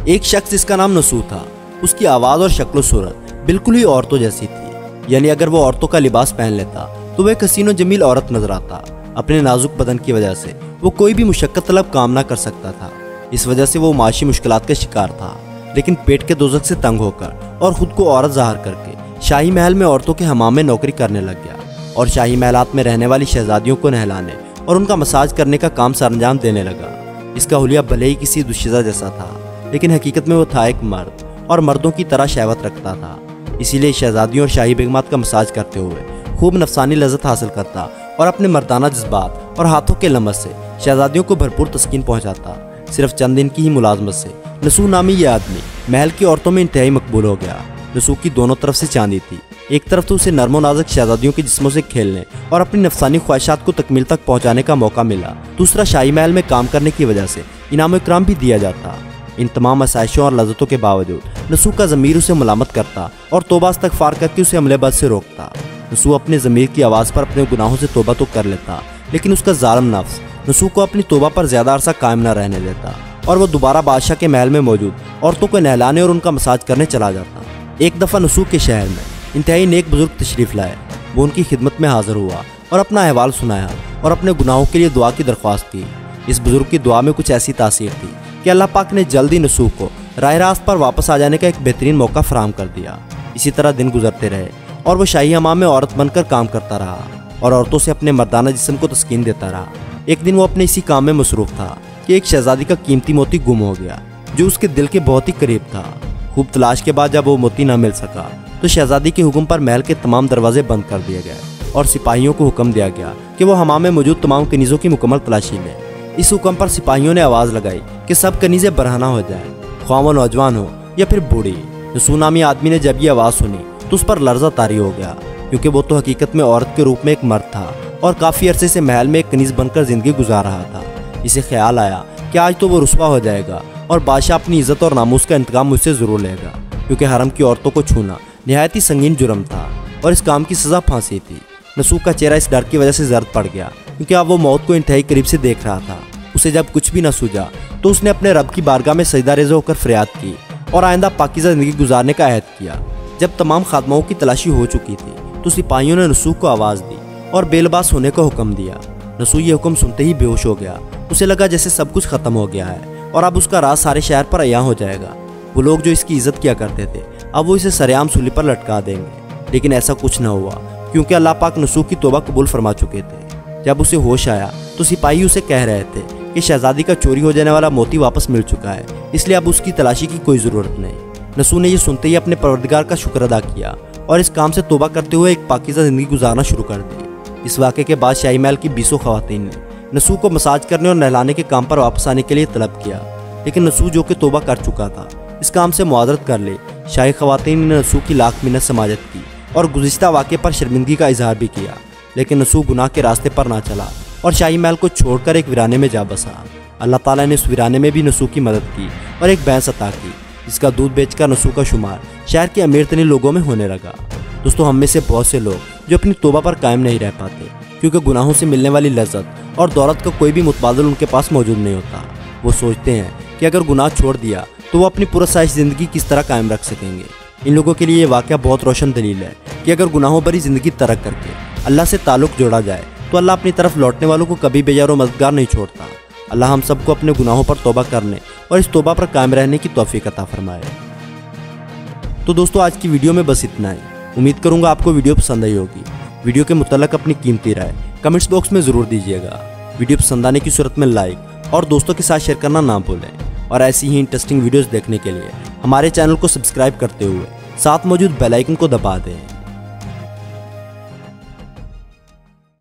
एक शख्स जिसका नाम नसू था, उसकी आवाज़ और शक्ल सूरत बिल्कुल ही औरतों जैसी थी। यानी अगर वो औरतों का लिबास पहन लेता तो वह हसीन और जमील औरत नजर आता। अपने नाजुक बदन की वजह से वो कोई भी मुशक्कत तलब काम ना कर सकता था। इस वजह से वो माशी मुश्किलात का शिकार था। लेकिन पेट के दोज़ख से तंग होकर और ख़ुद को औरत ज़ाहिर करके शाही महल में औरतों के हमाम में नौकरी करने लग गया और शाही महलात में रहने वाली शहजादियों को नहलाने और उनका मसाज करने का काम सरंजाम देने लगा। इसका हुलिया भले ही किसी दुश्मन जैसा था, लेकिन हकीकत में वो था एक मर्द और मर्दों की तरह शहवत रखता था। इसीलिए शहजादियों और शाही बेगमात का मसाज करते हुए खूब नफसानी लज़्ज़त हासिल करता और अपने मर्दाना जज्बात और हाथों के लमस से शहजादियों को भरपूर तस्कीन पहुंचाता। सिर्फ चंद दिन की ही मुलाजमत से नसू नामी ये आदमी महल की औरतों में इंतहाई मकबूल हो गया। नसू की दोनों तरफ से चांदी थी। एक तरफ तो उसे नर्मो नाजुक शहजादियों के जिस्मों से खेलने और अपनी नफसानी ख्वाहिशात को तकमील तक पहुंचाने का मौका मिला। दूसरा, शाही महल में काम करने की वजह से इनाम इकराम भी दिया जाता। इन तमाम आसाइशों और लज़्ज़तों के बावजूद नसू का ज़मीर उसे मुलामत करता और तौबा इस्तग़फ़ार करके उसे अमलेबाज से रोकता। नसू अपने ज़मीर की आवाज़ पर अपने गुनाहों से तौबा तो कर लेता, लेकिन उसका ज़ालिम नफ्स नसू को अपनी तौबा पर ज़्यादा अरसा कायम न रहने देता और वह दोबारा बादशाह के महल में मौजूद औरतों को नहलाने और उनका मसाज करने चला जाता। एक दफ़ा नसू के शहर में इंतहाई नेक बुजुर्ग तशरीफ़ लाए। वो उनकी खिदमत में हाजिर हुआ और अपना अहवाल सुनाया और अपने गुनाहों के लिए दुआ की दरख्वास्त की। इस बुजुर्ग की दुआ में कुछ ऐसी तासीर थी कि अल्लाह पाक ने जल्दी नसू को राह रास्त पर वापस आ जाने का एक बेहतरीन मौका फराहम कर दिया। इसी तरह दिन गुजरते रहे और वो शाही हमाम में औरत बनकर काम करता रहा और औरतों से अपने मर्दाना जिस्म को तस्कीन देता रहा। एक दिन वो अपने इसी काम में मसरूफ़ था कि एक शहजादी का कीमती मोती गुम हो गया जो उसके दिल के बहुत ही करीब था। खूब तलाश के बाद जब वो मोती न मिल सका तो शहजादी के हुक्म पर महल के तमाम दरवाजे बंद कर दिए गए और सिपाहियों को हुक्म दिया गया कि वो हमाम में मौजूद तमाम कनीज़ों की मुकम्मल तलाशी लें। इस हुक्म पर सिपाहियों ने आवाज़ लगाई कि सब कनीज़ें बरहना हो जाएं, ख्वाह वो नौजवान हो या फिर बूढ़ी। नसू नामी आदमी ने जब ये आवाज़ सुनी तो उस पर लर्ज़ा तारी हो गया, क्योंकि वो तो हकीकत में औरत के रूप में एक मर्द था और काफ़ी अरसे से महल में एक कनीज़ बनकर ज़िंदगी गुजार रहा था। इसे ख्याल आया कि आज तो वो रुस्वा हो जाएगा और बादशाह अपनी इज़्ज़त और नामूस का इंतकाम मुझसे ज़रूर लेगा, क्योंकि हरम की औरतों को छूना निहायत ही संगीन जुर्म था और इस काम की सज़ा फांसी थी। नसू का चेहरा इस डर की वजह से जर्द पड़ गया, क्योंकि अब वो मौत को इंतहाई करीब से देख रहा था। उसे जब कुछ भी न सूझा तो उसने अपने रब की बारगाह में सजदा रेज़ा होकर फरियाद की और आइंदा पाकीज़ा ज़िंदगी गुजारने का अहद किया। जब तमाम खादमाओं की तलाशी हो चुकी थी तो सिपाहियों ने नसू को आवाज़ दी और बेलबास होने का हुक्म दिया। नसू ये हुक्म सुनते ही बेहोश हो गया। उसे लगा जैसे सब कुछ ख़त्म हो गया है और अब उसका राज सारे शहर पर अयां हो जाएगा। वो लोग जो इसकी इज़्ज़त किया करते थे अब वो इसे सरेआम सूली पर लटका देंगे। लेकिन ऐसा कुछ न हुआ, क्योंकि अल्लाह पाक नसू की तौबा कबूल फरमा चुके थे। जब उसे होश आया तो सिपाही उसे कह रहे थे कि शहजादी का चोरी हो जाने वाला मोती वापस मिल चुका है, इसलिए अब उसकी तलाशी की कोई ज़रूरत नहीं। नसू ने यह सुनते ही अपने परवरदिगार का शुक्र अदा किया और इस काम से तौबा करते हुए एक पाकीज़ा ज़िंदगी गुजारना शुरू कर दी। इस वाक़े के बाद शाही महल की 20 ख़वातीन ने नसू को मसाज करने और नहलाने के काम पर वापस आने के लिए तलब किया, लेकिन नसू जो कि तौबा कर चुका था इस काम से मुआज़रत कर ले। शाही ख़वातीन ने नसू की लाख मिन्नत समाजत की और गुज़िश्ता वाक़े पर शर्मिंदगी का इजहार भी किया, लेकिन नसू गुनाह के रास्ते पर ना चला और शाही महल को छोड़कर एक वीराने में जा बसा। अल्लाह ताला ने उस वीराने में भी नसू की मदद की और एक भैंस अता की, जिसका दूध बेचकर नसू का शुमार शहर के अमीर तरीन लोगों में होने लगा। दोस्तों, हम में से बहुत से लोग जो अपनी तौबा पर कायम नहीं रह पाते, क्योंकि गुनाहों से मिलने वाली लज्जत और दौलत का कोई भी मुतबादिल उनके पास मौजूद नहीं होता। वो सोचते हैं कि अगर गुनाह छोड़ दिया तो वो अपनी पुरसाइश ज़िंदगी किस तरह कायम रख सकेंगे। इन लोगों के लिए ये वाक़या बहुत रोशन दलील है कि अगर गुनाहों भरी ज़िंदगी तर्क करके अल्लाह से ताल्लुक़ जोड़ा जाए तो अल्लाह अपनी तरफ लौटने वालों को कभी बेजार और मददगार नहीं छोड़ता। अल्लाह हम सबको अपने गुनाहों पर तौबा करने और इस तौबा पर कायम रहने की तौफीक अता फरमाए। तो दोस्तों, आज की वीडियो में बस इतना ही। उम्मीद करूँगा आपको वीडियो पसंद आई होगी। वीडियो के मुतल्लक अपनी कीमती राय कमेंट्स बॉक्स में ज़रूर दीजिएगा। वीडियो पसंद आने की सूरत में लाइक और दोस्तों के साथ शेयर करना ना भूलें और ऐसी ही इंटरेस्टिंग वीडियोज़ देखने के लिए हमारे चैनल को सब्सक्राइब करते हुए साथ मौजूद बेल आइकन को दबा दें।